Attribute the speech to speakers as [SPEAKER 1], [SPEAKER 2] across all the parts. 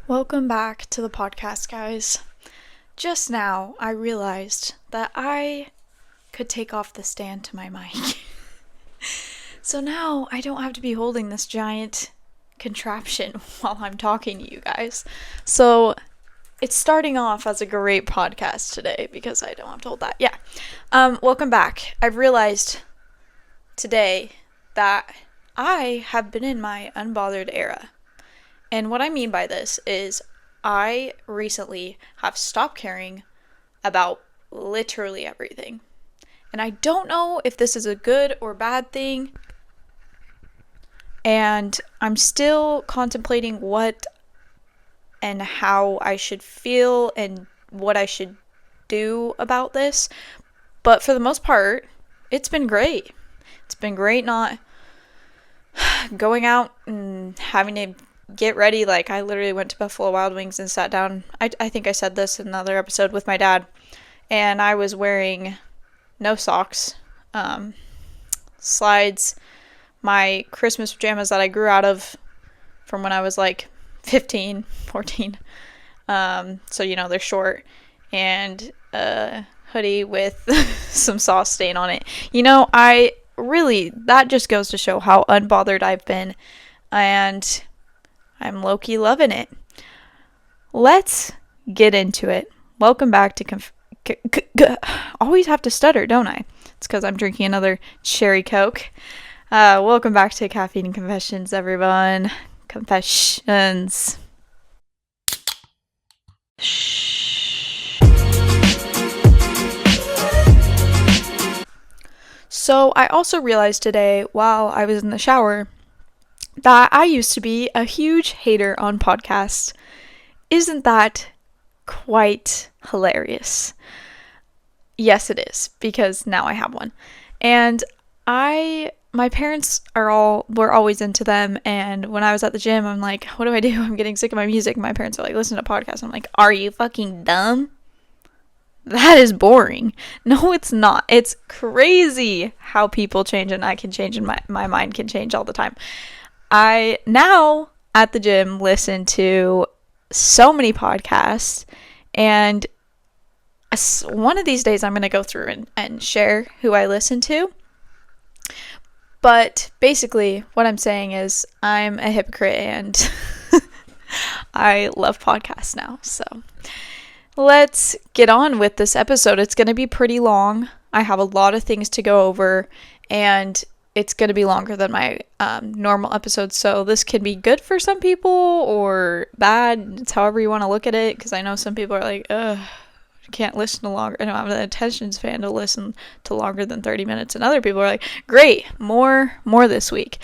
[SPEAKER 1] Welcome back to the podcast, guys. Just now, I realized that I could take off the stand to my mic. So now I don't have to be holding this giant contraption while I'm talking to you guys. So it's starting off as a great podcast today because I don't have to hold that. Yeah. Welcome back. I've realized today that I have been in my unbothered era. And what I mean by this is I recently have stopped caring about literally everything. And I don't know if this is a good or bad thing. And I'm still contemplating what and how I should feel and what I should do about this. But for the most part, it's been great. It's been great not going out and having to get ready. Like, I literally went to Buffalo Wild Wings and sat down. I think I said this in another episode with my dad. And I was wearing no socks, slides, my Christmas pajamas that I grew out of from when I was like 15, 14. So, they're short. And a hoodie with some sauce stain on it. That just goes to show how unbothered I've been. And I'm low-key loving it. Let's get into it. Welcome back to always have to stutter, don't I? It's because I'm drinking another cherry Coke. Welcome back to Caffeine and Confessions, everyone. Confessions. Shh. So I also realized today while I was in the shower that I used to be a huge hater on podcasts. Isn't that quite hilarious? Yes, it is, because now I have one. And my parents were always into them, and when I was at the gym, I'm like, what do? I'm getting sick of my music. My parents are like, listen to podcasts. I'm like, are you fucking dumb? That is boring. No, it's not. It's crazy how people change, and I can change, and my mind can change all the time. I now at the gym listen to so many podcasts, and one of these days I'm going to go through and share who I listen to. But basically what I'm saying is I'm a hypocrite and I love podcasts now. So let's get on with this episode. It's going to be pretty long. I have a lot of things to go over, and it's going to be longer than my normal episodes, so this can be good for some people or bad. It's however you want to look at it, because I know some people are like, ugh, I can't listen to longer. I don't have an attention span to listen to longer than 30 minutes, and other people are like, great, more this week.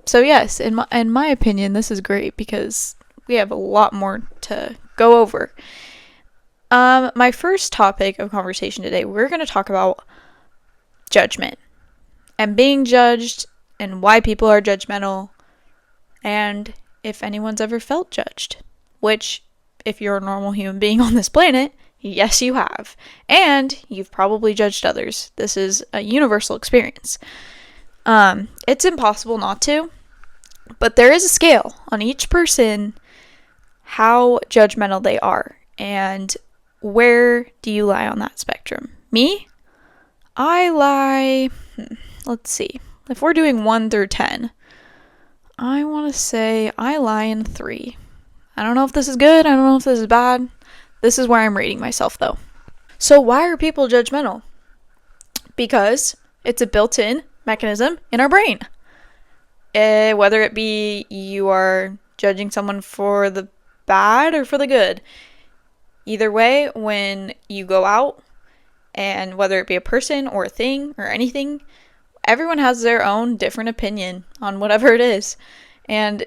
[SPEAKER 1] So yes, in my opinion, this is great because we have a lot more to go over. My first topic of conversation today, we're going to talk about judgment. And being judged, and why people are judgmental, and if anyone's ever felt judged. Which, if you're a normal human being on this planet, yes, you have. And you've probably judged others. This is a universal experience. It's impossible not to, but there is a scale on each person, how judgmental they are, and where do you lie on that spectrum? Me? I lie... Let's see. If we're doing 1 through 10, I want to say I lie in 3. I don't know if this is good. I don't know if this is bad. This is where I'm rating myself, though. So why are people judgmental? Because it's a built-in mechanism in our brain. Whether it be you are judging someone for the bad or for the good. Either way, when you go out, and whether it be a person or a thing or anything, everyone has their own different opinion on whatever it is. And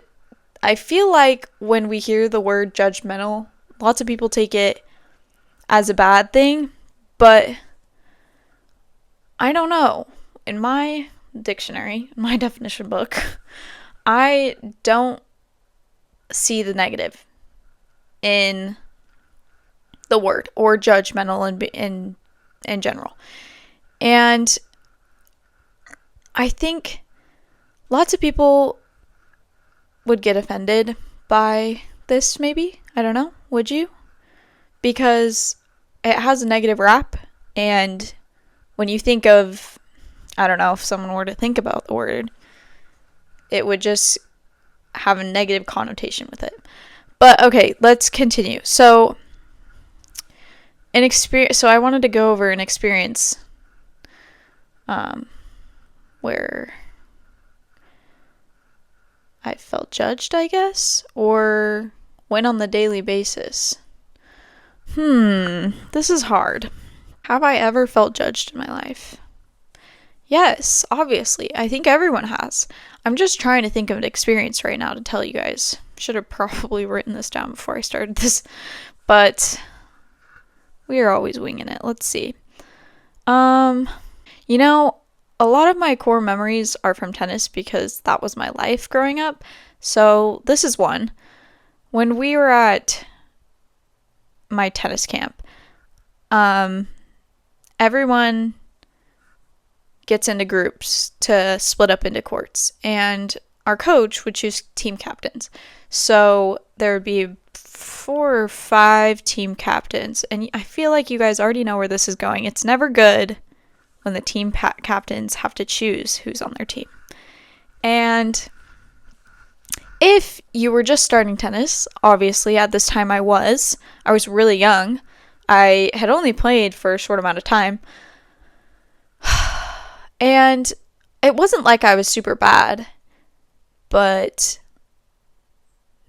[SPEAKER 1] I feel like when we hear the word judgmental, lots of people take it as a bad thing, but I don't know. In my dictionary, my definition book, I don't see the negative in the word or judgmental in general. And I think lots of people would get offended by this maybe? I don't know. Would you? Because it has a negative rap, and when you think of, I don't know, if someone were to think about the word, it would just have a negative connotation with it. But okay, let's continue. So I wanted to go over an experience where I felt judged, I guess, or went on the daily basis. This is hard. Have I ever felt judged in my life? Yes, obviously. I think everyone has. I'm just trying to think of an experience right now to tell you guys. Should have probably written this down before I started this, but we are always winging it. Let's see. You know, a lot of my core memories are from tennis because that was my life growing up. So this is one. When we were at my tennis camp, everyone gets into groups to split up into courts, and our coach would choose team captains. So there would be 4 or 5 team captains, and I feel like you guys already know where this is going. It's never good when the team captains have to choose who's on their team. And if you were just starting tennis, obviously at this time I was really young. I had only played for a short amount of time. And it wasn't like I was super bad, but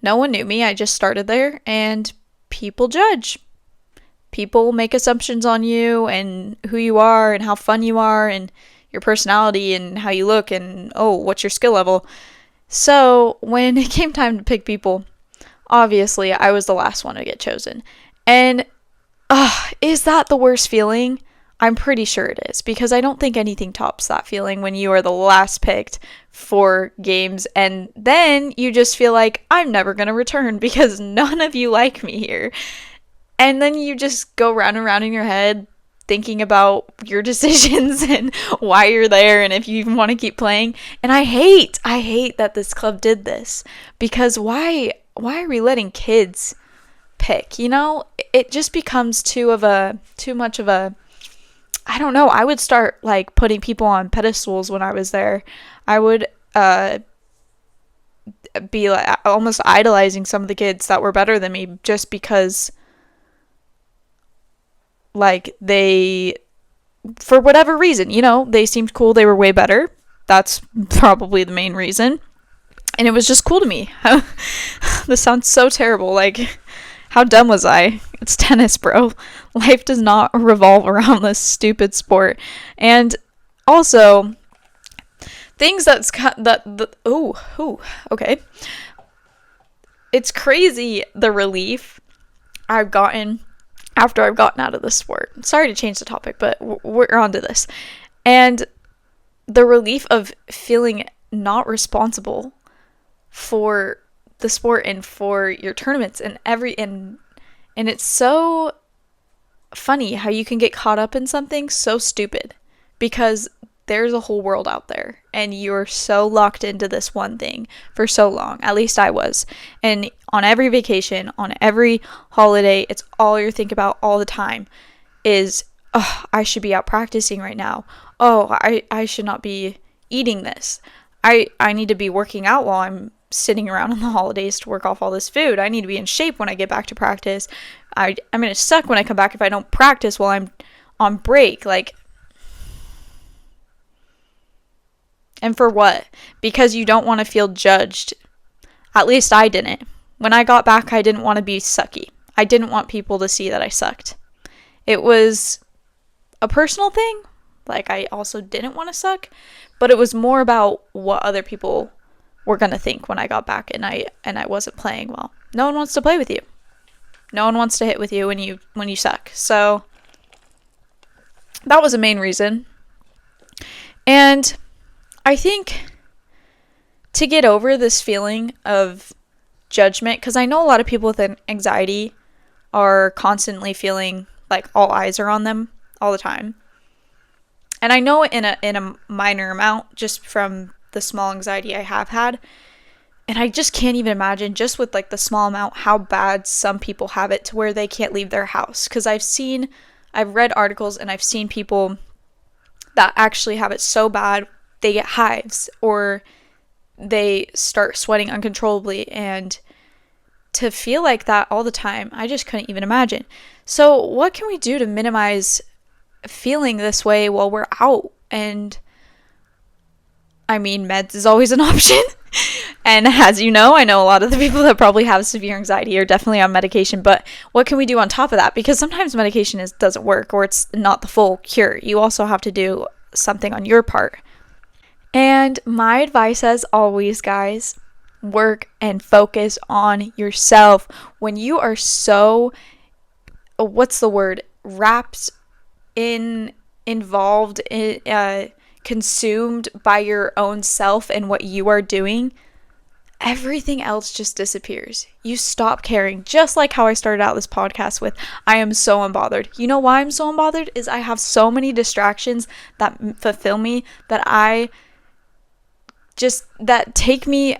[SPEAKER 1] no one knew me. I just started there, and people judge. People make assumptions on you and who you are and how fun you are and your personality and how you look and, what's your skill level. So when it came time to pick people, obviously I was the last one to get chosen. And is that the worst feeling? I'm pretty sure it is, because I don't think anything tops that feeling when you are the last picked for games, and then you just feel like I'm never going to return because none of you like me here. And then you just go round and round in your head thinking about your decisions and why you're there and if you even want to keep playing. And I hate that this club did this, because why are we letting kids pick? You know, it just becomes too much of a, I don't know. I would start like putting people on pedestals when I was there. I would be like almost idolizing some of the kids that were better than me just because, like, they, for whatever reason, you know, they seemed cool. They were way better. That's probably the main reason. And it was just cool to me. This sounds so terrible. Like, how dumb was I? It's tennis, bro. Life does not revolve around this stupid sport. And also, things okay. It's crazy the relief I've gotten after I've gotten out of this sport. Sorry to change the topic, but we're on to this. And the relief of feeling not responsible for the sport and for your tournaments and and it's so funny how you can get caught up in something so stupid because there's a whole world out there and you're so locked into this one thing for so long. At least I was. And on every vacation, on every holiday, it's all you're thinking about all the time is, I should be out practicing right now. I should not be eating this. I need to be working out while I'm sitting around on the holidays to work off all this food. I need to be in shape when I get back to practice. I'm going to suck when I come back if I don't practice while I'm on break. Like, and for what? Because you don't want to feel judged. At least I didn't. When I got back, I didn't want to be sucky. I didn't want people to see that I sucked. It was a personal thing. Like, I also didn't want to suck, but it was more about what other people were going to think when I got back and I wasn't playing well. No one wants to play with you. No one wants to hit with you when you suck. So that was a main reason. And I think to get over this feeling of judgment, because I know a lot of people with anxiety are constantly feeling like all eyes are on them all the time. And I know in a minor amount, just from the small anxiety I have had, And I just can't even imagine, just with like the small amount, how bad some people have it to where they can't leave their house. Because I've read articles and I've seen people that actually have it so bad they get hives or they start sweating uncontrollably. And to feel like that all the time, I just couldn't even imagine. So what can we do to minimize feeling this way while we're out? And I mean, meds is always an option. And as you know, I know a lot of the people that probably have severe anxiety are definitely on medication. But what can we do on top of that? Because sometimes medication doesn't work, or it's not the full cure. You also have to do something on your part. And my advice, as always, guys, work and focus on yourself. When you are so, wrapped in, involved in, consumed by your own self and what you are doing, everything else just disappears. You stop caring. Just like how I started out this podcast with, I am so unbothered. You know why I'm so unbothered? Is I have so many distractions that fulfill me, that take me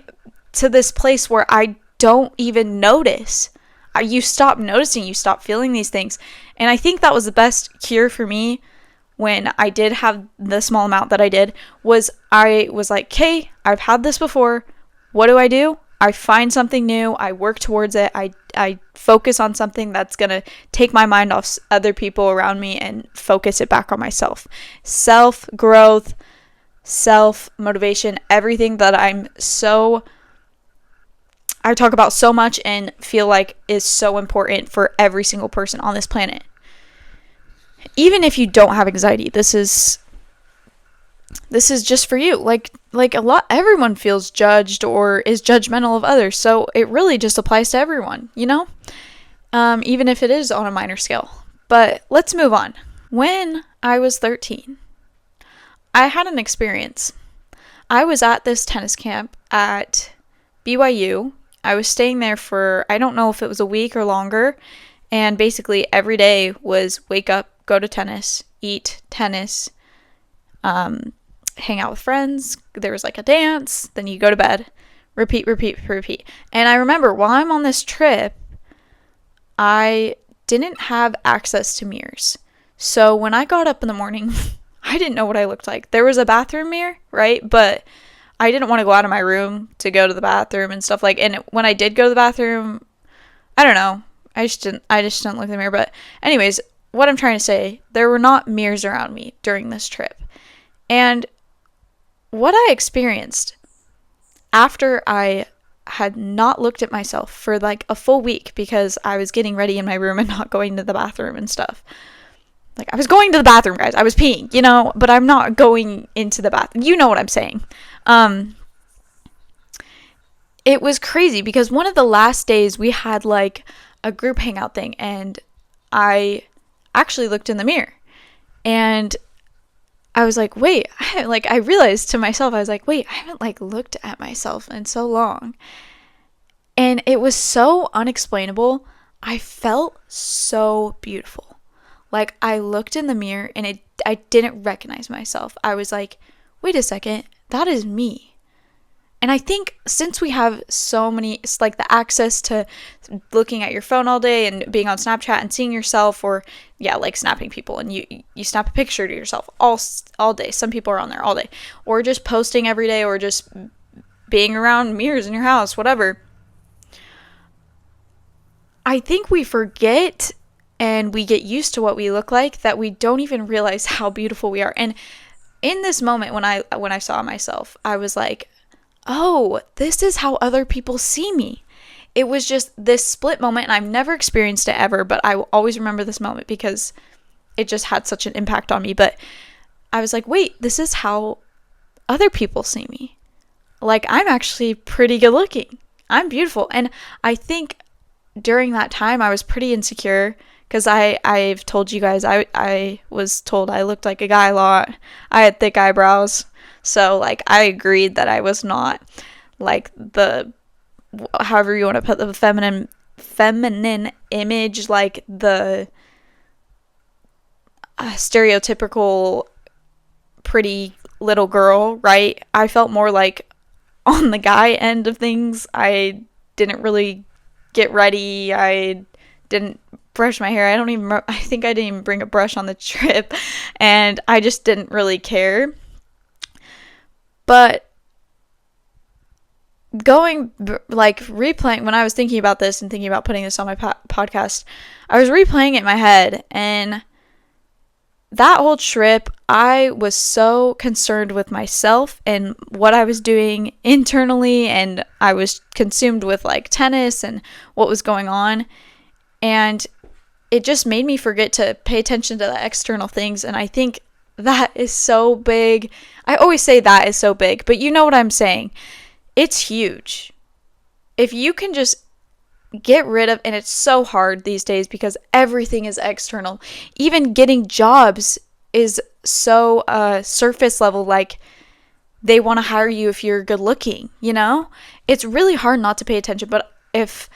[SPEAKER 1] to this place where I don't even notice. You stop noticing, you stop feeling these things. And I think that was the best cure for me when I did have the small amount that I did, was I was like, okay, I've had this before. What do? I find something new. I work towards it. I focus on something that's going to take my mind off other people around me and focus it back on myself. Self-growth, self-motivation, everything that I talk about so much and feel like is so important for every single person on this planet. Even if you don't have anxiety, this is just for you. Like everyone feels judged or is judgmental of others. So it really just applies to everyone, even if it is on a minor scale. But let's move on. When I was 13, I had an experience. I was at this tennis camp at BYU. I was staying there for, I don't know if it was a week or longer. And basically every day was wake up, go to tennis, eat tennis, hang out with friends. There was like a dance, then you go to bed, repeat. And I remember while I'm on this trip, I didn't have access to mirrors. So when I got up in the morning, I didn't know what I looked like. There was a bathroom mirror, right? But I didn't want to go out of my room to go to the bathroom and stuff and when I did go to the bathroom, I don't know. I just didn't look in the mirror. But anyways, what I'm trying to say, there were not mirrors around me during this trip. And what I experienced after I had not looked at myself for like a full week because I was getting ready in my room and not going to the bathroom and stuff. Like, I was going to the bathroom, guys. I was peeing, but I'm not going into the bathroom. You know what I'm saying. It was crazy because one of the last days we had like a group hangout thing, and I actually looked in the mirror and I was like, wait, I realized to myself, I was like, wait, I haven't looked at myself in so long. And it was so unexplainable. I felt so beautiful. I looked in the mirror and I didn't recognize myself. I was like, wait a second, that is me. And I think since we have so many, it's the access to looking at your phone all day and being on Snapchat and seeing yourself, or snapping people, and you snap a picture to yourself all day. Some people are on there all day, or just posting every day, or just being around mirrors in your house, whatever. I think we forget and we get used to what we look like, that we don't even realize how beautiful we are. And in this moment when I saw myself, I was like, oh, this is how other people see me. It was just this split moment, and I've never experienced it ever, but I will always remember this moment because it just had such an impact on me. But I was like, wait, this is how other people see me. I'm actually pretty good looking. I'm beautiful. And I think during that time I was pretty insecure because I've told you guys, I was told I looked like a guy a lot. I had thick eyebrows. So, I agreed that I was not, the, however you want to put the feminine image, the stereotypical pretty little girl, right? I felt more like on the guy end of things. I didn't really get ready. I didn't brush my hair. I think I didn't even bring a brush on the trip, and I just didn't really care. But replaying, when I was thinking about this and thinking about putting this on my podcast, I was replaying it in my head, and that whole trip, I was so concerned with myself and what I was doing internally, and I was consumed with like tennis and what was going on, and it just made me forget to pay attention to the external things. And I think that is so big. I always say that is so big, but you know what I'm saying. It's huge. If you can just get rid of, and it's so hard these days because everything is external. Even getting jobs is so surface level, like they want to hire you if you're good looking, you know? It's really hard not to pay attention. But if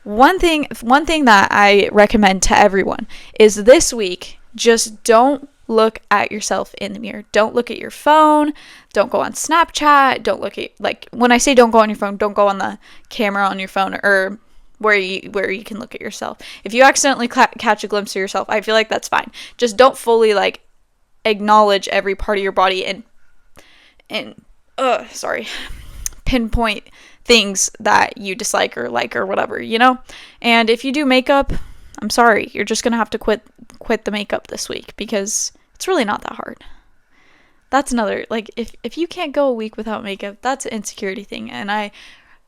[SPEAKER 1] one thing that I recommend to everyone is this week, just don't look at yourself in the mirror. Don't look at your phone. Don't go on Snapchat. Don't look at, like, when I say don't go on your phone, don't go on the camera on your phone or where you can look at yourself. If you accidentally catch a glimpse of yourself, I feel like that's fine. Just don't fully like acknowledge every part of your body and pinpoint things that you dislike or like or whatever, you know? And if you do makeup, I'm sorry, you're just gonna have to quit the makeup this week because it's really not that hard. That's another, like, if you can't go a week without makeup, that's an insecurity thing. And I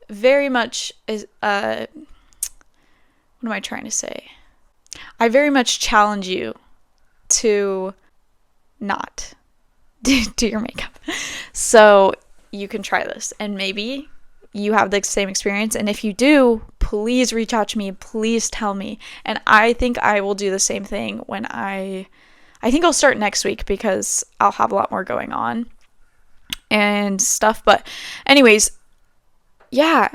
[SPEAKER 1] very much what am I trying to say? I very much challenge you to not do your makeup. So you can try this, and maybe you have the same experience. And if you do, please reach out to me. Please tell me. And I think I will do the same thing when I think I'll start next week because I'll have a lot more going on and stuff. But anyways, yeah.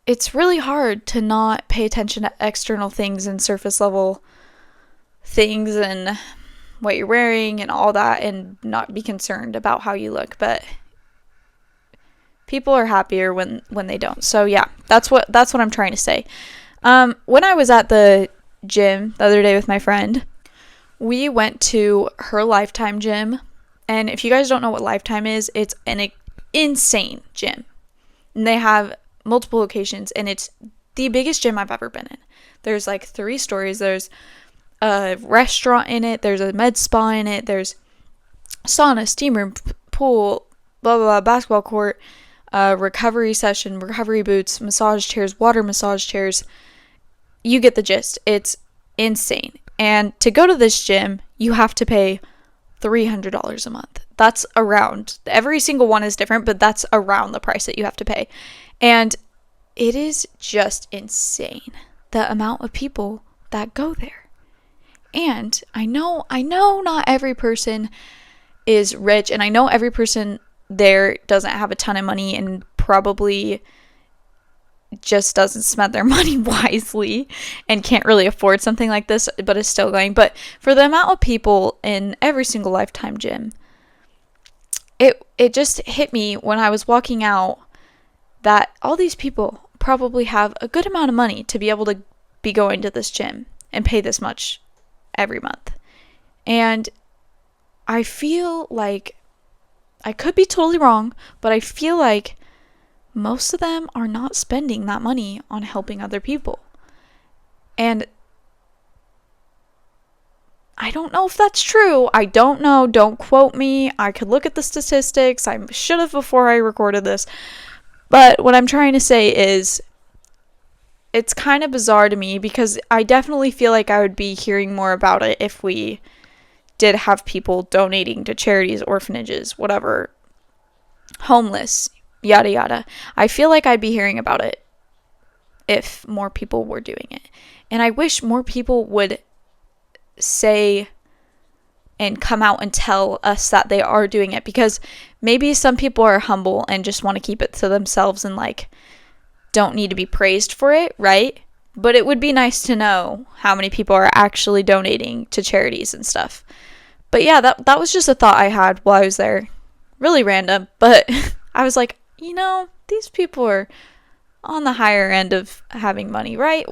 [SPEAKER 1] It's really hard to not pay attention to external things and surface level things and what you're wearing and all that and not be concerned about how you look. But people are happier when they don't. So yeah, that's what I'm trying to say. When I was at the gym the other day with my friend, we went to her Lifetime gym. And if you guys don't know what Lifetime is, it's an insane gym. And they have multiple locations, and it's the biggest gym I've ever been in. There's like 3 stories. There's a restaurant in it. There's a med spa in it. There's sauna, steam room, pool, blah, blah, blah, basketball court, recovery session, recovery boots, massage chairs, water massage chairs. You get the gist. It's insane. And to go to this gym, you have to pay $300 a month. That's around, every single one is different, but that's around the price that you have to pay. And it is just insane, the amount of people that go there. And I know not every person is rich, and I know every person there doesn't have a ton of money and probably just doesn't spend their money wisely and can't really afford something like this, but is still going. But for the amount of people in every single Lifetime gym, it just hit me when I was walking out that all these people probably have a good amount of money to be able to be going to this gym and pay this much every month. And I feel like, I could be totally wrong, but I feel like most of them are not spending that money on helping other people. And I don't know if that's true. I don't know. Don't quote me. I could look at the statistics. I should have before I recorded this. But what I'm trying to say is, it's kind of bizarre to me because I definitely feel like I would be hearing more about it if we did have people donating to charities, orphanages, whatever, homeless, yada yada. I feel like I'd be hearing about it if more people were doing it. And I wish more people would say and come out and tell us that they are doing it, because maybe some people are humble and just want to keep it to themselves and like don't need to be praised for it, right? But it would be nice to know how many people are actually donating to charities and stuff. But yeah, that was just a thought I had while I was there. Really random, but I was like, these people are on the higher end of having money, right?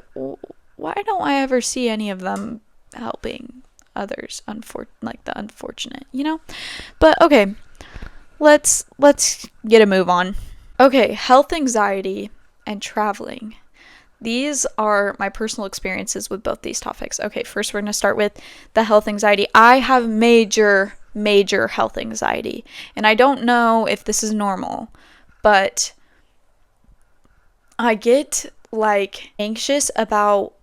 [SPEAKER 1] Why don't I ever see any of them helping others, like the unfortunate, But okay, let's get a move on. Okay, health anxiety and traveling. These are my personal experiences with both these topics. Okay, first we're going to start with the health anxiety. I have major health anxiety, and I don't know if this is normal, but I get like anxious about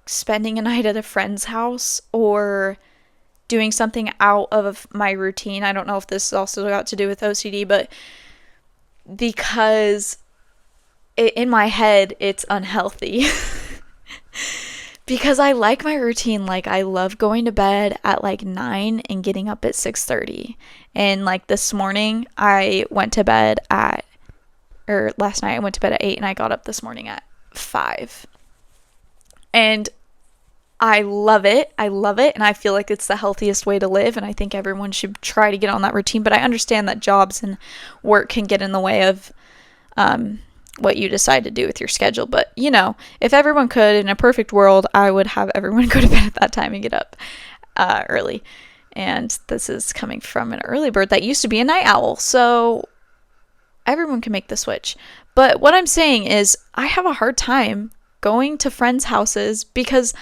[SPEAKER 1] spending a night at a friend's house or doing something out of my routine. I don't know if this also got to do with OCD, but because in my head it's unhealthy. Because I like my routine. Like, I love going to bed at like 9 and getting up at 6:30. And like this morning I went to bed last night I went to bed at 8 and I got up this morning at 5. And I love it. And I feel like it's the healthiest way to live. And I think everyone should try to get on that routine. But I understand that jobs and work can get in the way of what you decide to do with your schedule. But, if everyone could, in a perfect world, I would have everyone go to bed at that time and get up early. And this is coming from an early bird that used to be a night owl. So everyone can make the switch. But what I'm saying is I have a hard time going to friends' houses because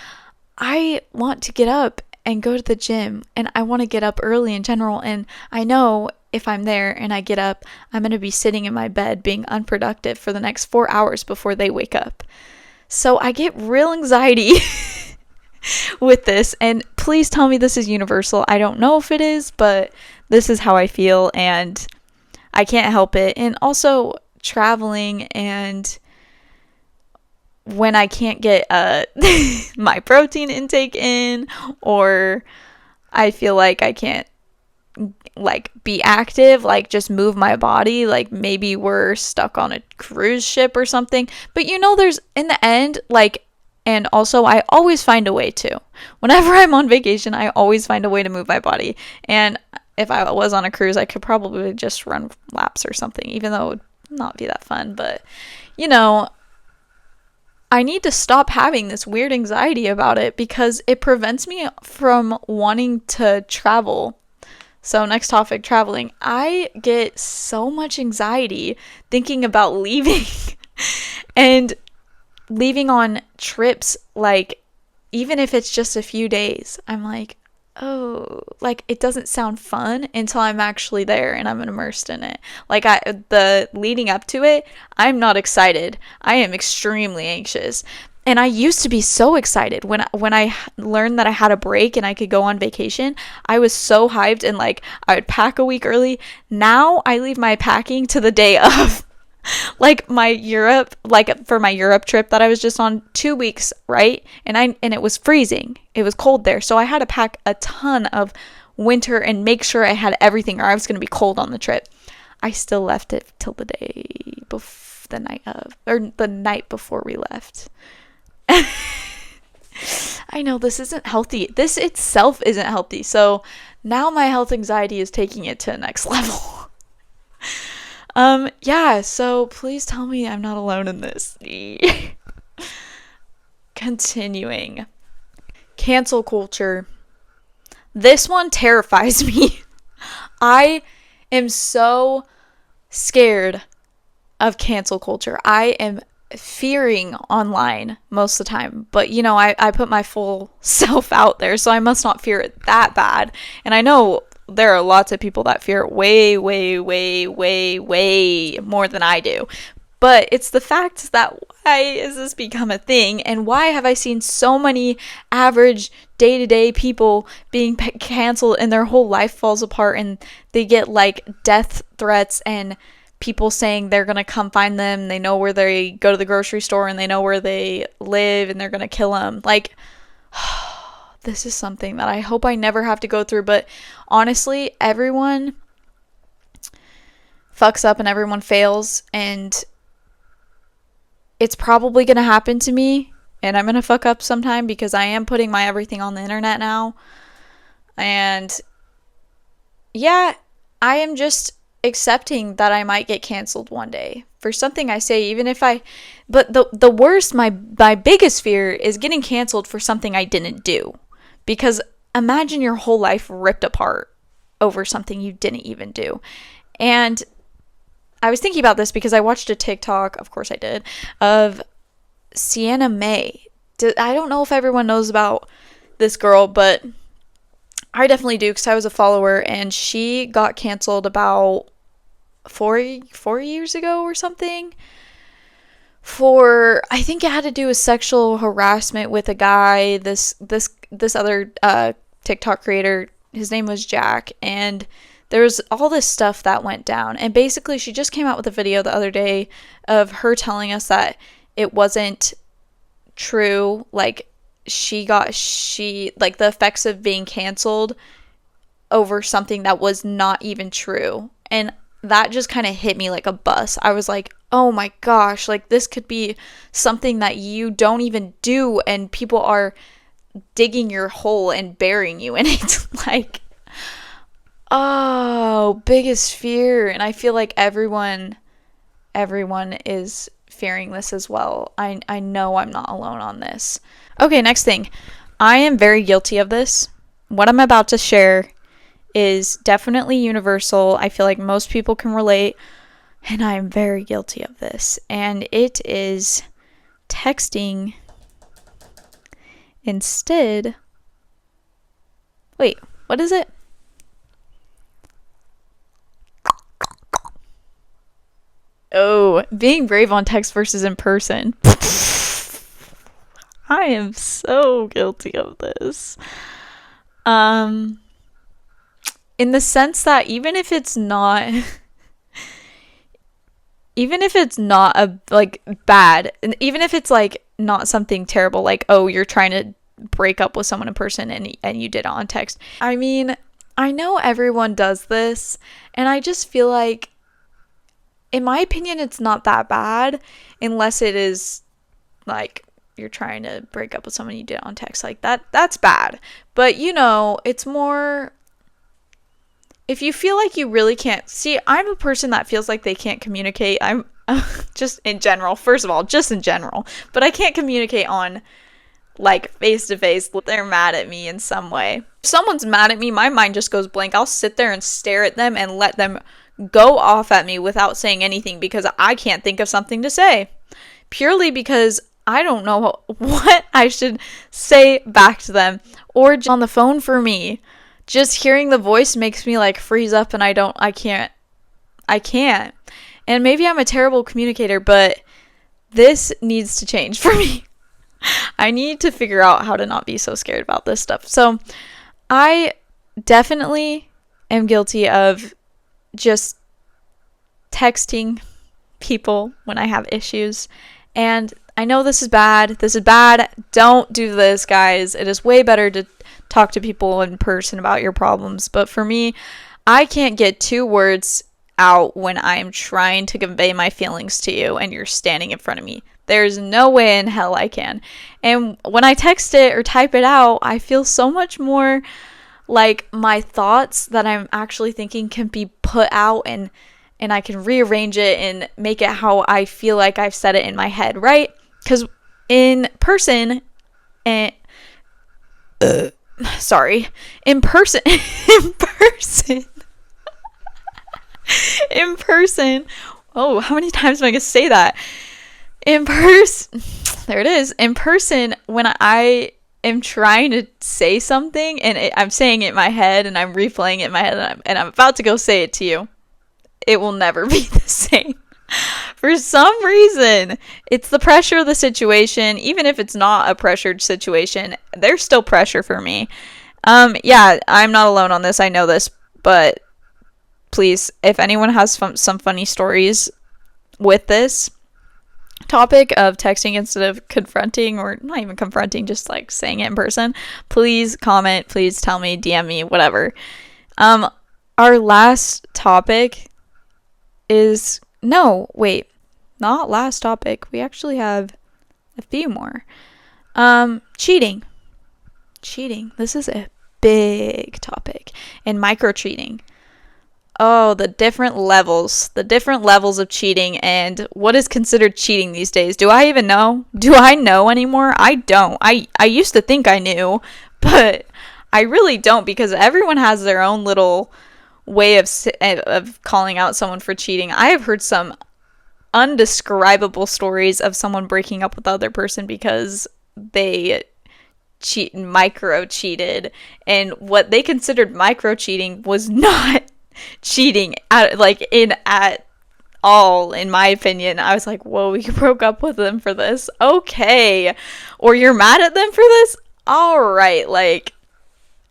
[SPEAKER 1] I want to get up and go to the gym, and I want to get up early in general. And I know if I'm there and I get up, I'm going to be sitting in my bed being unproductive for the next 4 hours before they wake up. So I get real anxiety with this, and please tell me this is universal. I don't know if it is, but this is how I feel, and I can't help it. And also traveling, and when I can't get my protein intake in, or I feel like I can't like be active, like just move my body, like maybe we're stuck on a cruise ship or something. But there's in the end, like, and also I always find a way to. Whenever I'm on vacation, I always find a way to move my body. And if I was on a cruise, I could probably just run laps or something, even though it would not be that fun. But I need to stop having this weird anxiety about it because it prevents me from wanting to travel. So next topic, traveling. I get so much anxiety thinking about leaving and leaving on trips, like even if it's just a few days. I'm like, oh, like it doesn't sound fun until I'm actually there and I'm immersed in it. Like the leading up to it, I'm not excited. I am extremely anxious. And I used to be so excited when I learned that I had a break and I could go on vacation. I was so hyped, and like I would pack a week early. Now I leave my packing to the day of. Like my Europe, like for my Europe trip that I was just on 2 weeks, right? And it was freezing. It was cold there. So I had to pack a ton of winter and make sure I had everything, or I was going to be cold on the trip. I still left it till the day before the night before we left. I know this isn't healthy. This itself isn't healthy. So now my health anxiety is taking it to the next level. Yeah, so please tell me I'm not alone in this. Continuing. Cancel culture. This one terrifies me. I am so scared of cancel culture. I am fearing online most of the time, but I put my full self out there, so I must not fear it that bad. And I know there are lots of people that fear it way, way, way, way, way more than I do. But it's the fact that why has this become a thing, and why have I seen so many average day-to-day people being canceled and their whole life falls apart, and they get like death threats and people saying they're going to come find them. They know where they go to the grocery store and they know where they live and they're going to kill them. Like, this is something that I hope I never have to go through. But honestly, everyone fucks up and everyone fails. And it's probably going to happen to me. And I'm going to fuck up sometime because I am putting my everything on the internet now. And yeah, I am just accepting that I might get canceled one day for something I say, even if but the worst, my biggest fear is getting canceled for something I didn't do. Because imagine your whole life ripped apart over something you didn't even do. And I was thinking about this because I watched a TikTok, of course I did, of Sienna May. I don't know if everyone knows about this girl, but I definitely do because I was a follower, and she got canceled about four years ago or something for, I think it had to do with sexual harassment with a guy. This other TikTok creator, his name was Jack, and there was all this stuff that went down. And basically she just came out with a video the other day of her telling us that it wasn't true. Like like the effects of being canceled over something that was not even true. And that just kind of hit me like a bus. I was like, oh my gosh, like this could be something that you don't even do, and people are digging your hole and burying you in it. Like, oh, biggest fear. And I feel like everyone is fearing this as well. I know I'm not alone on this. Okay, next thing. I am very guilty of this. What I'm about to share is definitely universal. I feel like most people can relate, and I am very guilty of this. And it is texting instead. Wait, what is it? Oh, being brave on text versus in person. I am so guilty of this. In the sense that even if it's not a like bad, and even if it's like not something terrible, like, oh, you're trying to break up with someone in person and you did it on text. I mean, I know everyone does this, and I just feel like, in my opinion, it's not that bad unless it is like you're trying to break up with someone you did on text. Like that's bad. But it's more if you feel like you really can't see. I'm a person that feels like they can't communicate. I'm just in general, first of all, just in general, but I can't communicate on like face to face. They're mad at me in some way. If someone's mad at me, my mind just goes blank. I'll sit there and stare at them and let them go off at me without saying anything because I can't think of something to say, purely because I don't know what I should say back to them. Or on the phone, for me, just hearing the voice makes me like freeze up, and I can't. And maybe I'm a terrible communicator, but this needs to change for me. I need to figure out how to not be so scared about this stuff. So I definitely am guilty of just texting people when I have issues. And I know this is bad. Don't do this, guys. It is way better to talk to people in person about your problems. But for me, I can't get 2 words out when I am trying to convey my feelings to you and you're standing in front of me. There's no way in hell I can. And when I text it or type it out, I feel so much more like my thoughts that I'm actually thinking can be put out, and I can rearrange it and make it how I feel like I've said it in my head, right? Because in person, in person, oh, how many times am I going to say that? There it is. In person, when I am trying to say something and I'm saying it in my head and I'm replaying it in my head and I'm about to go say it to you, it will never be the same. For some reason, it's the pressure of the situation. Even if it's not a pressured situation, there's still pressure for me. Yeah, I'm not alone on this. I know this, but please, if anyone has some funny stories with this topic of texting instead of confronting, or not even confronting, just like saying it in person, please comment, please tell me, DM me, whatever. Our last topic is, no, wait, not last topic. We actually have a few more. Cheating. This is a big topic. And micro cheating. Oh, the different levels of cheating and what is considered cheating these days. Do I even know? Do I know anymore? I don't. I used to think I knew, but I really don't, because everyone has their own little way of calling out someone for cheating. I have heard some undescribable stories of someone breaking up with the other person because they micro cheated, and what they considered micro cheating was not cheating at all, in my opinion. I was like, whoa, you broke up with them for this? Okay. Or you're mad at them for this? All right. Like,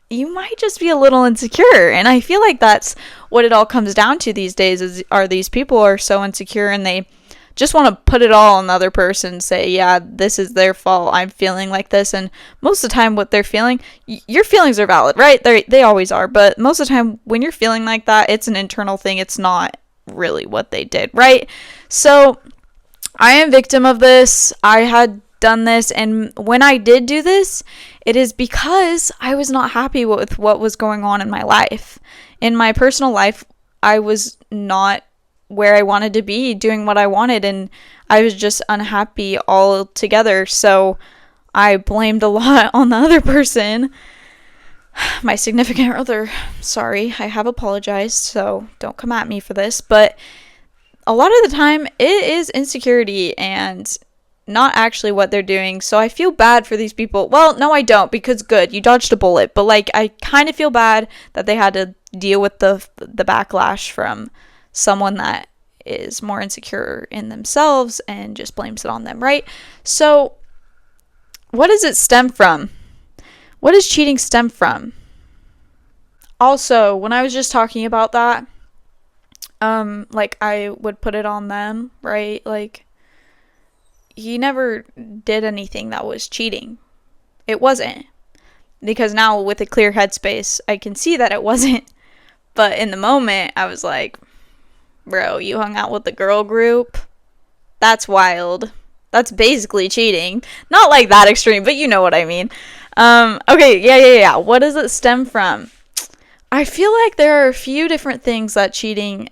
[SPEAKER 1] you might just be a little insecure. And I feel like that's what it all comes down to these days, are these people are so insecure and they just want to put it all on the other person, say, yeah, this is their fault, I'm feeling like this. And most of the time what they're feeling, your feelings are valid, right? They always are. But most of the time when you're feeling like that, it's an internal thing. It's not really what they did, right? So I am victim of this. I had done this. And when I did do this, it is because I was not happy with what was going on in my life. In my personal life, I was not where I wanted to be, doing what I wanted, and I was just unhappy altogether. So I blamed a lot on the other person, my significant other. Sorry, I have apologized, so don't come at me for this. But a lot of the time, it is insecurity and not actually what they're doing. So I feel bad for these people. Well, no, I don't, because good, you dodged a bullet. But like, I kind of feel bad that they had to deal with the backlash from someone that is more insecure in themselves and just blames it on them, right? So what does it stem from? What does cheating stem from? Also, when I was just talking about that, like, I would put it on them, right? Like, he never did anything that was cheating. It wasn't. Because now with a clear headspace, I can see that it wasn't. But in the moment, I was like, bro, you hung out with the girl group? That's wild. That's basically cheating. Not like that extreme, but you know what I mean. Okay, yeah. What does it stem from? I feel like there are a few different things that cheating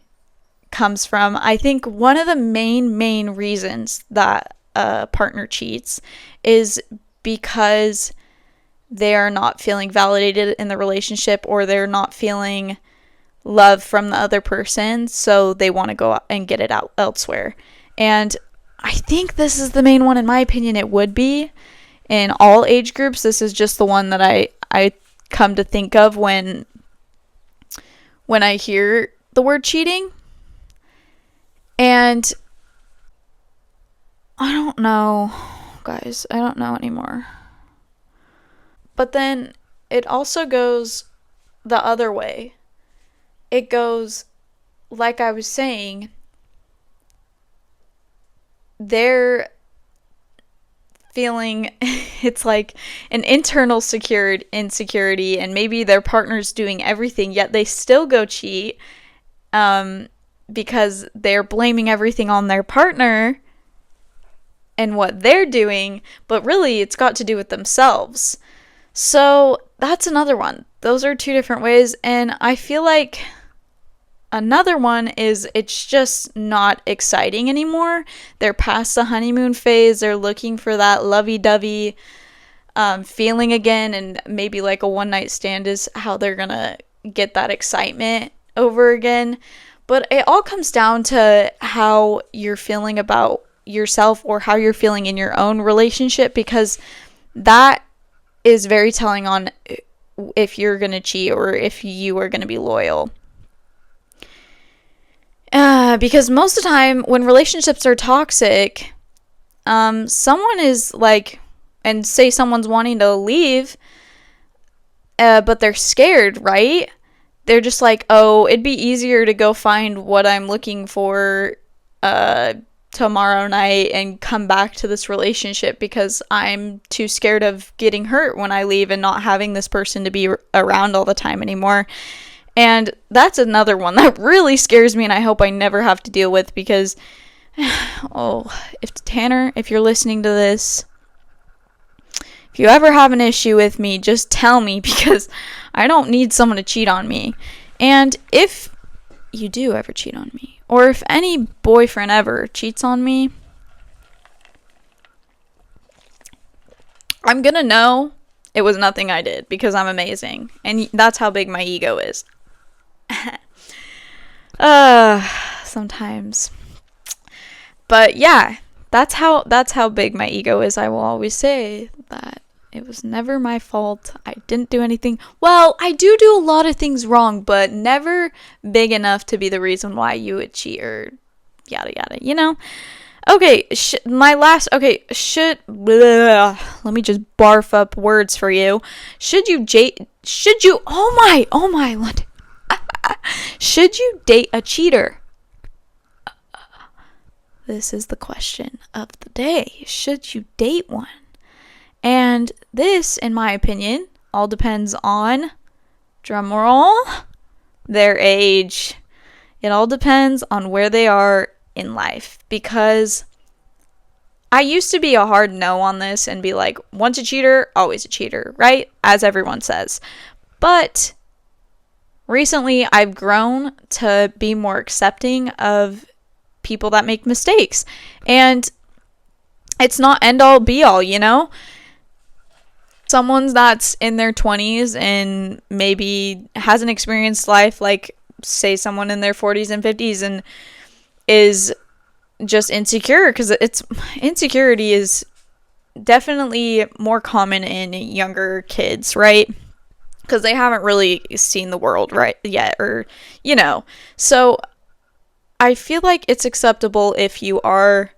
[SPEAKER 1] comes from. I think one of the main reasons that a partner cheats is because they are not feeling validated in the relationship, or they're not feeling love from the other person, so they want to go out and get it out elsewhere. And I think this is the main one. In my opinion, it would be in all age groups. This is just the one that I come to think of when I hear the word cheating. And I don't know, guys. I don't know anymore. But then it also goes the other way. It goes, like I was saying, they're feeling it's like an internal insecurity, and maybe their partner's doing everything, yet they still go cheat because they're blaming everything on their partner and what they're doing, but really it's got to do with themselves. So that's another one. Those are two different ways, and I feel like another one is it's just not exciting anymore. They're past the honeymoon phase. They're looking for that lovey-dovey feeling again, and maybe like a one-night stand is how they're gonna get that excitement over again. But it all comes down to how you're feeling about yourself, or how you're feeling in your own relationship, because that is very telling on if you're gonna cheat or if you are gonna be loyal. Because most of the time when relationships are toxic, someone is like, and say someone's wanting to leave, but they're scared, right? They're just like, oh, it'd be easier to go find what I'm looking for tomorrow night and come back to this relationship, because I'm too scared of getting hurt when I leave and not having this person to be around all the time anymore. And that's another one that really scares me, and I hope I never have to deal with, because, oh, if you're listening to this, if you ever have an issue with me, just tell me, because I don't need someone to cheat on me. And if you do ever cheat on me, or if any boyfriend ever cheats on me, I'm gonna know it was nothing I did because I'm amazing. And that's how big my ego is. Sometimes. But yeah, that's how big my ego is. I will always say that it was never my fault. I didn't do anything. Well, I do a lot of things wrong, but never big enough to be the reason why you would cheat or yada yada, you know? Okay, let me just barf up words for you. Should you, should you date a cheater? This is the question of the day. Should you date one? And this, in my opinion, all depends on, drumroll, their age. It all depends on where they are in life, because I used to be a hard no on this and be like, once a cheater, always a cheater, right? As everyone says. But recently I've grown to be more accepting of people that make mistakes, and it's not end all be all, you know? Someone that's in their 20s and maybe hasn't experienced life like, say, someone in their 40s and 50s and is just insecure, because insecurity is definitely more common in younger kids, right? Because they haven't really seen the world right yet, or, you know. So I feel like it's acceptable if you are,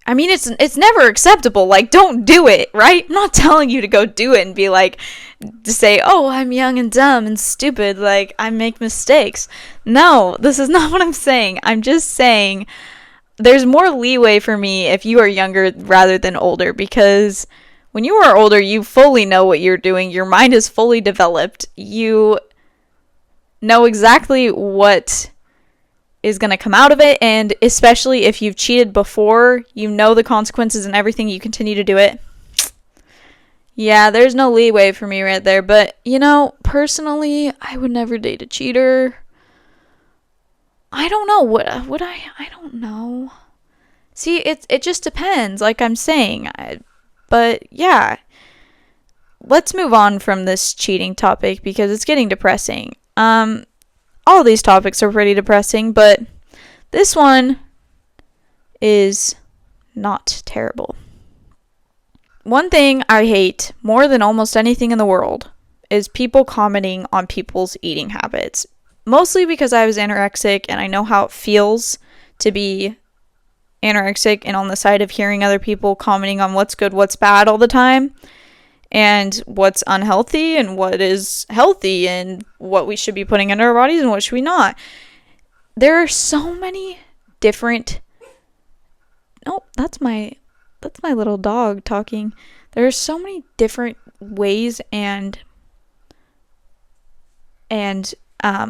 [SPEAKER 1] I mean, it's never acceptable. Like, don't do it, right? I'm not telling you to go do it and be like, to say, oh, I'm young and dumb and stupid, like, I make mistakes. No, this is not what I'm saying. I'm just saying there's more leeway for me if you are younger rather than older, because when you are older, you fully know what you're doing. Your mind is fully developed. You know exactly what is going to come out of it, and especially if you've cheated before, you know the consequences and everything, you continue to do it. Yeah, there's no leeway for me right there. But, you know, personally, I would never date a cheater. I don't know. Would I? I don't know. See, it just depends, like I'm saying. But, yeah. Let's move on from this cheating topic because it's getting depressing. All these topics are pretty depressing, but this one is not terrible. One thing I hate more than almost anything in the world is people commenting on people's eating habits. Mostly because I was anorexic and I know how it feels to be anorexic and on the side of hearing other people commenting on what's good, what's bad all the time, and what's unhealthy and what is healthy and what we should be putting into our bodies and what should we not. There are so many different... Oh, that's my little dog talking. There are so many different ways and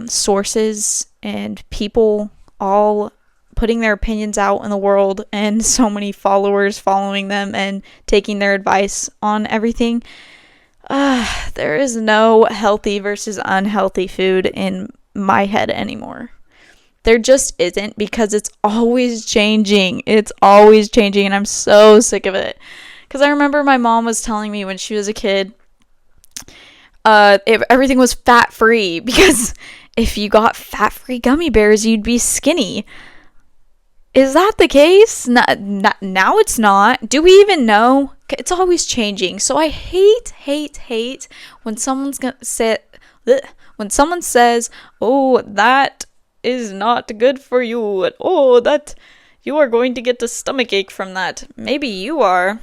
[SPEAKER 1] sources and people all putting their opinions out in the world, and so many followers following them and taking their advice on everything. There is no healthy versus unhealthy food in my head anymore. There just isn't, because it's always changing. It's always changing, and I'm so sick of it. Because I remember my mom was telling me when she was a kid, everything was fat-free, because if you got fat-free gummy bears, you'd be skinny. Is that the case? Now it's not. Do we even know? It's always changing. So I hate when someone says, "Oh, that is not good for you. Oh, that you are going to get a stomachache from that." Maybe you are.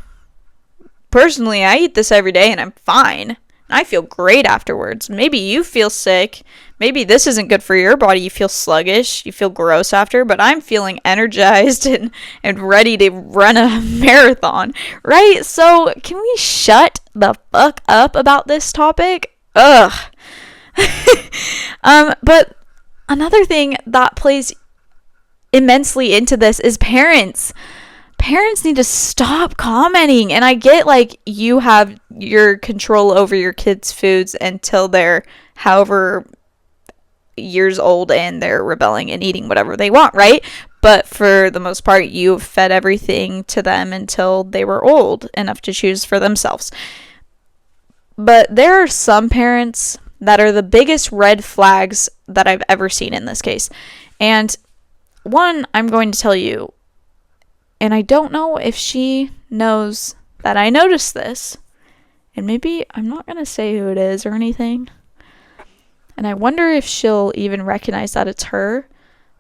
[SPEAKER 1] Personally, I eat this every day and I'm fine. I feel great afterwards. Maybe you feel sick. Maybe this isn't good for your body. You feel sluggish. You feel gross after. But I'm feeling energized and ready to run a marathon. Right? So, can we shut the fuck up about this topic? Ugh. But another thing that plays immensely into this is parents. Parents need to stop commenting. And I get, like, you have your control over your kids' foods until they're however years old and they're rebelling and eating whatever they want, right? But for the most part, you fed everything to them until they were old enough to choose for themselves. But there are some parents that are the biggest red flags that I've ever seen in this case. And one, I'm going to tell you, and I don't know if she knows that I noticed this, and maybe I'm not going to say who it is or anything. And I wonder if she'll even recognize that it's her.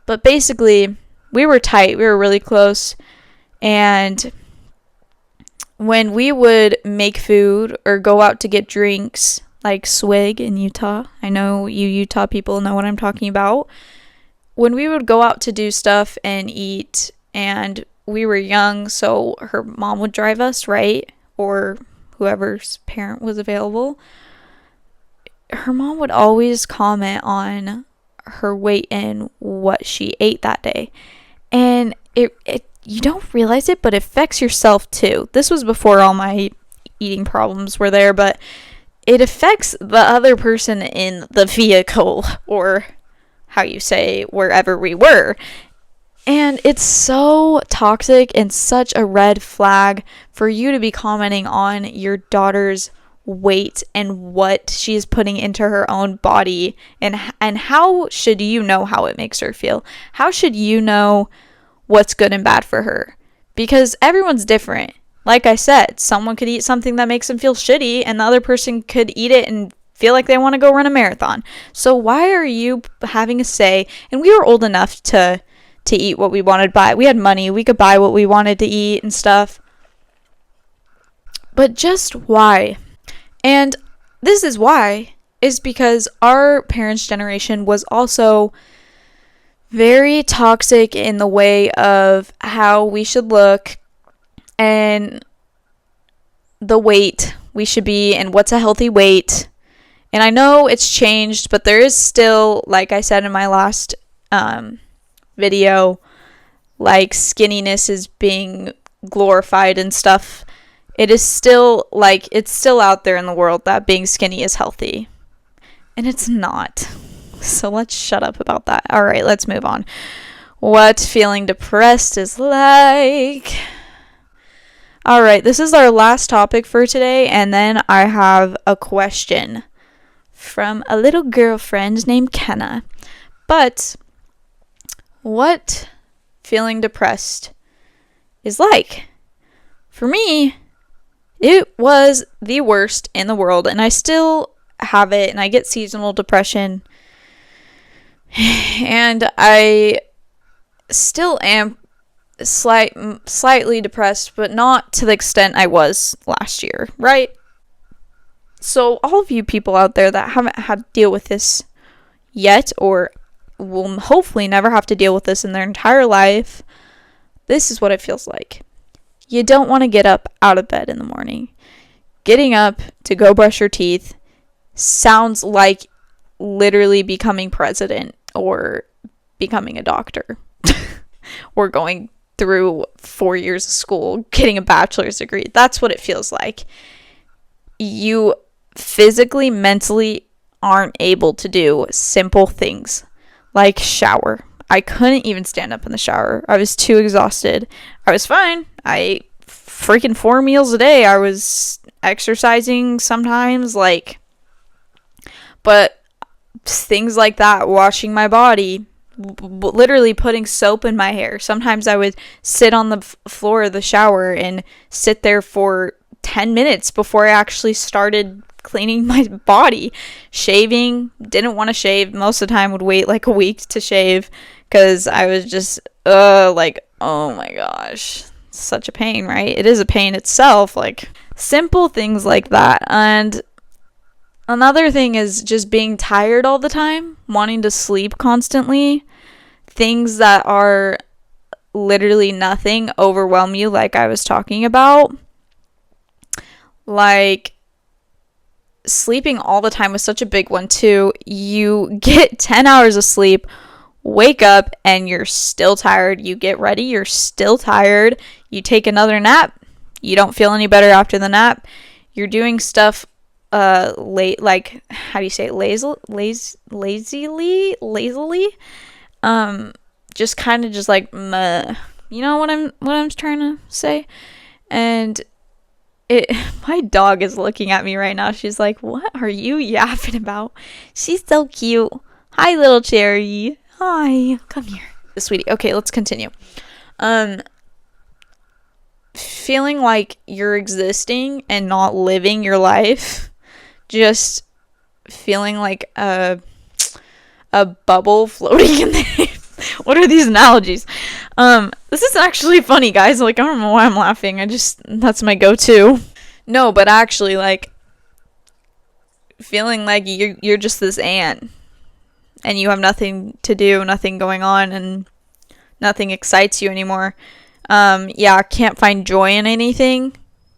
[SPEAKER 1] But basically, we were tight. We were really close. And when we would make food or go out to get drinks, like Swig in Utah, I know you Utah people know what I'm talking about. When we would go out to do stuff and eat, and we were young, so her mom would drive us, right? Or whoever's parent was available. Her mom would always comment on her weight and what she ate that day. And it you don't realize it, but it affects yourself too. This was before all my eating problems were there, but it affects the other person in the vehicle, or how you say, wherever we were. And it's so toxic and such a red flag for you to be commenting on your daughter's weight and what she's putting into her own body. And how should you know how it makes her feel? How should you know what's good and bad for her? Because everyone's different. Like I said, someone could eat something that makes them feel shitty, and the other person could eat it and feel like they want to go run a marathon. So why are you having a say? And we were old enough to eat what we wanted to buy. We had money. We could buy what we wanted to eat and stuff. But just why? And this is why, is because our parents' generation was also very toxic in the way of how we should look and the weight we should be and what's a healthy weight. And I know it's changed, but there is still, like I said in my last video, like skinniness is being glorified and stuff. It is still, like, it's still out there in the world that being skinny is healthy. And it's not. So let's shut up about that. All right, let's move on. What feeling depressed is like. All right, this is our last topic for today, and then I have a question from a little girlfriend named Kenna. But what feeling depressed is like? For me, it was the worst in the world, and I still have it, and I get seasonal depression, and I still am slightly depressed, but not to the extent I was last year, right? So all of you people out there that haven't had to deal with this yet, or will hopefully never have to deal with this in their entire life, this is what it feels like. You don't want to get up out of bed in the morning. Getting up to go brush your teeth sounds like literally becoming president or becoming a doctor or going through 4 years of school, getting a bachelor's degree. That's what it feels like. You physically, mentally aren't able to do simple things like shower. I couldn't even stand up in the shower. I was too exhausted. I was fine. I ate freaking 4 meals a day. I was exercising sometimes, but things like that, washing my body, literally putting soap in my hair. Sometimes I would sit on the floor of the shower and sit there for 10 minutes before I actually started cleaning my body. Shaving, didn't want to shave. Most of the time would wait like a week to shave because I was just oh my gosh, such a pain, right? It is a pain itself, like simple things like that. And another thing is just being tired all the time, wanting to sleep constantly. Things that are literally nothing overwhelm you, like I was talking about. Like sleeping all the time was such a big one too. You get 10 hours of sleep, wake up, and you're still tired. You get ready, you're still tired. You take another nap, you don't feel any better after the nap. You're doing stuff late, like, how do you say it, lazily, just kind of just like meh. You know what I'm trying to say? And my dog is looking at me right now. She's like, what are you yapping about? She's so cute. Hi, little cherry. Hi, come here, sweetie. Okay, let's continue. Feeling like you're existing and not living your life, just feeling like a bubble floating in there. What are these analogies? This is actually funny, guys. Like, I don't know why I'm laughing. That's my go-to. No, but actually, like, feeling like you're just this ant, and you have nothing to do, nothing going on, and nothing excites you anymore. Yeah, can't find joy in anything.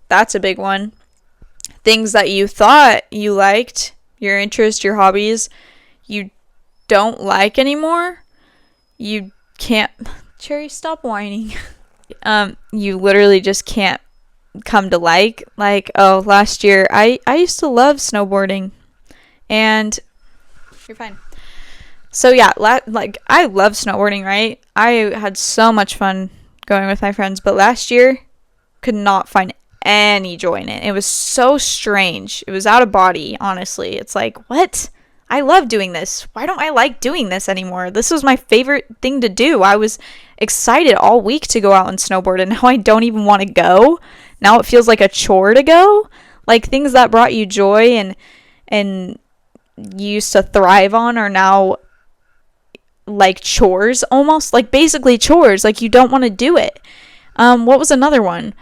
[SPEAKER 1] That's a big one. Things that you thought you liked, your interests, your hobbies, you don't like anymore. You can't... Cherry, stop whining. You literally just can't come to like, oh, last year, I used to love snowboarding. And... You're fine. So yeah, like, I love snowboarding, right? I had so much fun going with my friends, but last year, could not find any joy in it. It was so strange. It was out of body, honestly. It's like, what? I love doing this. Why don't I like doing this anymore? This was my favorite thing to do. I was excited all week to go out and snowboard, and now I don't even want to go. Now it feels like a chore to go. Like, things that brought you joy and you used to thrive on are now like chores, almost. Like, basically chores. Like, you don't want to do it. What was another one?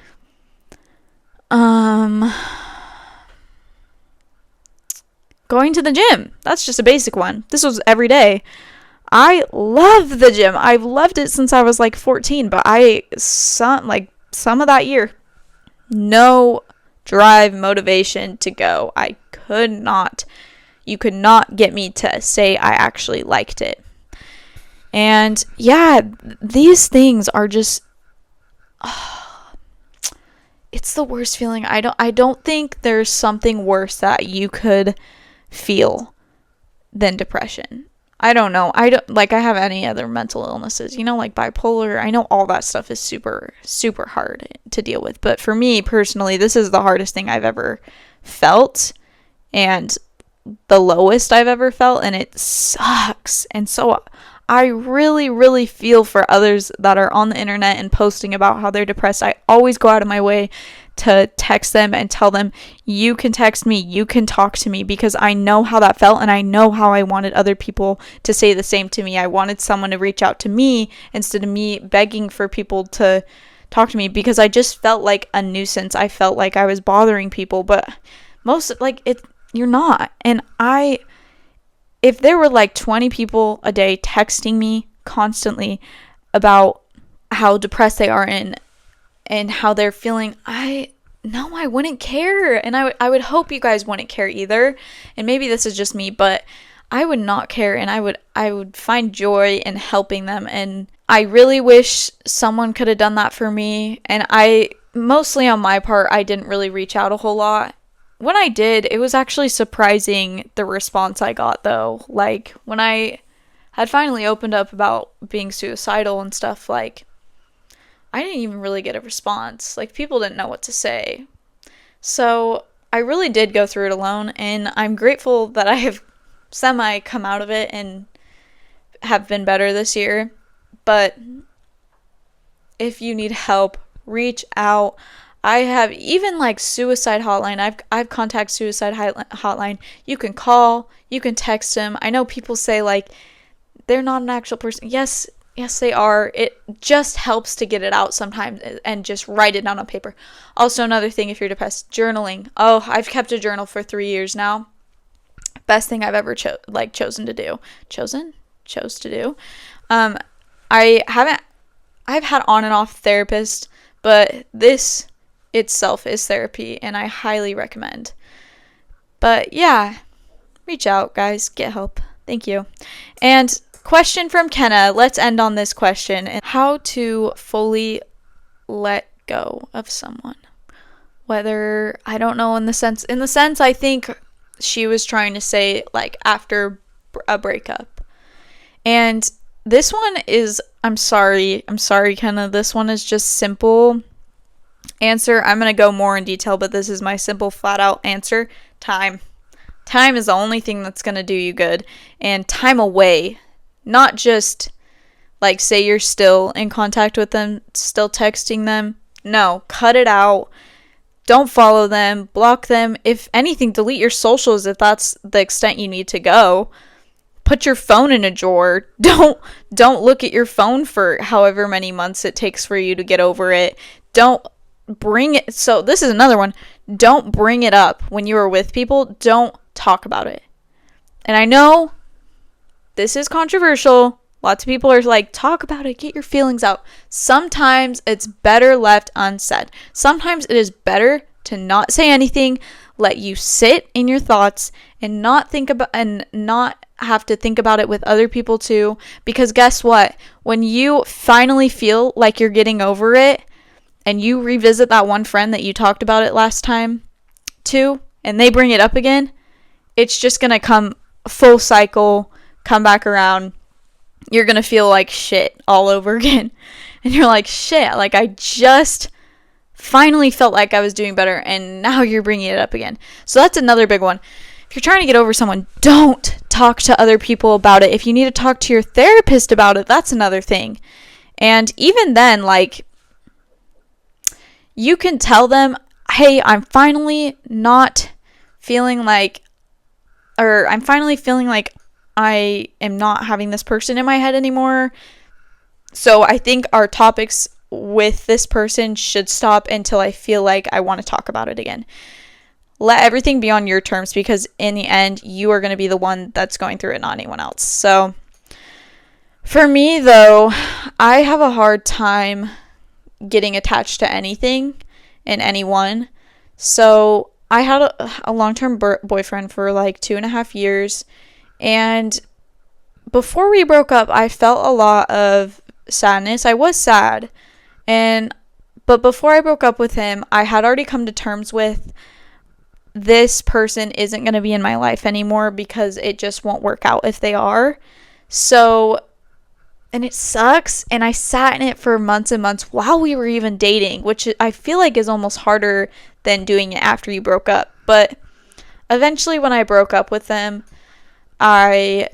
[SPEAKER 1] Going to the gym. That's just a basic one. This was every day. I love the gym. I've loved it since I was like 14, but some of that year, no drive, motivation to go. You could not get me to say I actually liked it. And yeah, these things are just, it's the worst feeling. I don't think there's something worse that you could feel than depression. I don't know. I have any other mental illnesses, like bipolar. I know all that stuff is super, super hard to deal with. But for me personally, this is the hardest thing I've ever felt and the lowest I've ever felt. And it sucks. And so I really, really feel for others that are on the internet and posting about how they're depressed. I always go out of my way to text them and tell them, you can text me, you can talk to me, because I know how that felt, and I know how I wanted other people to say the same to me. I wanted someone to reach out to me instead of me begging for people to talk to me, because I just felt like a nuisance. I felt like I was bothering people, but you're not. And if there were like 20 people a day texting me constantly about how depressed they are and how they're feeling, I wouldn't care. And I would hope you guys wouldn't care either. And maybe this is just me, but I would not care, and I would find joy in helping them. And I really wish someone could have done that for me. And mostly on my part, I didn't really reach out a whole lot. When I did, it was actually surprising the response I got, though. Like, when I had finally opened up about being suicidal and stuff, like, I didn't even really get a response. Like, people didn't know what to say. So I really did go through it alone, and I'm grateful that I have semi come out of it and have been better this year. But if you need help, reach out. I have even like suicide hotline. I've contacted suicide hotline. You can call, you can text them. I know people say like they're not an actual person. Yes, they are. It just helps to get it out sometimes and just write it down on paper. Also, another thing, if you're depressed, journaling. Oh, I've kept a journal for 3 years now. Best thing I've ever chosen to do. Chose to do. I've had on and off therapist, but this itself is therapy, and I highly recommend. But yeah, reach out, guys. Get help. Thank you. And question from Kenna. Let's end on this question. How to fully let go of someone. Whether, I don't know, in the sense, I think she was trying to say, like, after a breakup. And this one is, I'm sorry, Kenna, this one is just simple answer. I'm going to go more in detail, but this is my simple, flat out answer. Time. Time is the only thing that's going to do you good. And time away. Not just, like, say you're still in contact with them, still texting them. No, cut it out. Don't follow them, block them. If anything, delete your socials if that's the extent you need to go. Put your phone in a drawer. Don't look at your phone for however many months it takes for you to get over it. Don't bring it. So this is another one. Don't bring it up when you are with people. Don't talk about it. And I know this is controversial. Lots of people are like, talk about it, get your feelings out. Sometimes it's better left unsaid. Sometimes it is better to not say anything, let you sit in your thoughts and not have to think about it with other people too. Because guess what? When you finally feel like you're getting over it and you revisit that one friend that you talked about it last time to, and they bring it up again, it's just going to come full cycle, come back around. You're going to feel like shit all over again. And you're like, shit, like I just finally felt like I was doing better and now you're bringing it up again. So that's another big one. If you're trying to get over someone, don't talk to other people about it. If you need to talk to your therapist about it, that's another thing. And even then, like, you can tell them, hey, I'm finally feeling like I am not having this person in my head anymore. So I think our topics with this person should stop until I feel like I want to talk about it again. Let everything be on your terms, because in the end, you are going to be the one that's going through it, not anyone else. So for me, though, I have a hard time getting attached to anything and anyone. So I had a long-term boyfriend for like 2.5 years. And before we broke up, I felt a lot of sadness. I was sad. But before I broke up with him, I had already come to terms with this person isn't going to be in my life anymore because it just won't work out if they are. So, and it sucks. And I sat in it for months and months while we were even dating, which I feel like is almost harder than doing it after you broke up. But eventually when I broke up with them, I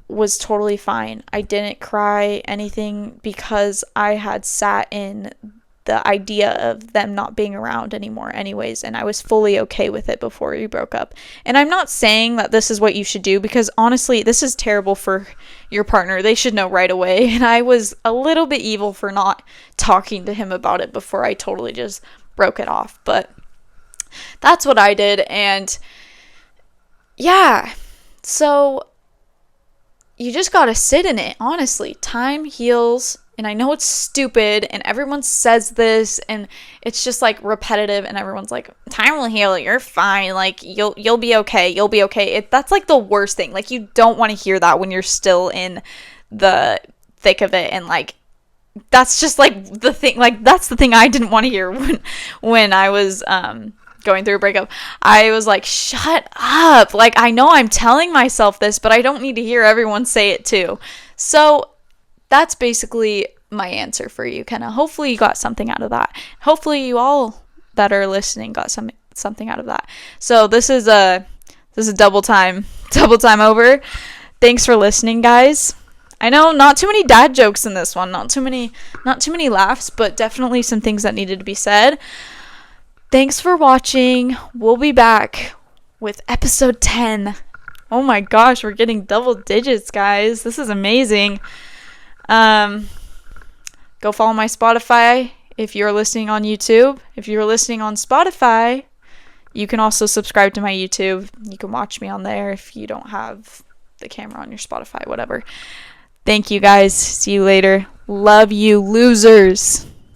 [SPEAKER 1] was totally fine. I didn't cry anything because I had sat in the idea of them not being around anymore anyways, and I was fully okay with it before we broke up. And I'm not saying that this is what you should do, because honestly, this is terrible for your partner. They should know right away. And I was a little bit evil for not talking to him about it before I totally just broke it off. But that's what I did. And yeah, so you just gotta sit in it. Honestly, time heals. And I know it's stupid and everyone says this and it's just like repetitive and everyone's like, time will heal, you're fine, like you'll be okay, that's like the worst thing. Like, you don't want to hear that when you're still in the thick of it. And like, that's just like the thing, like that's the thing I didn't want to hear when I was going through a breakup. I was like, shut up, like I know I'm telling myself this, but I don't need to hear everyone say it too. So that's basically my answer for you, Kenna. Hopefully you got something out of that. Hopefully you all that are listening got something out of that. So this is double time over. Thanks for listening, guys. I know not too many dad jokes in this one, not too many laughs, but definitely some things that needed to be said. Thanks for watching. We'll be back with episode 10. Oh my gosh, we're getting double digits, guys. This is amazing. Go follow my Spotify if you're listening on YouTube. If you're listening on Spotify, you can also subscribe to my YouTube. You can watch me on there if you don't have the camera on your Spotify, whatever. Thank you, guys. See you later. Love you, losers.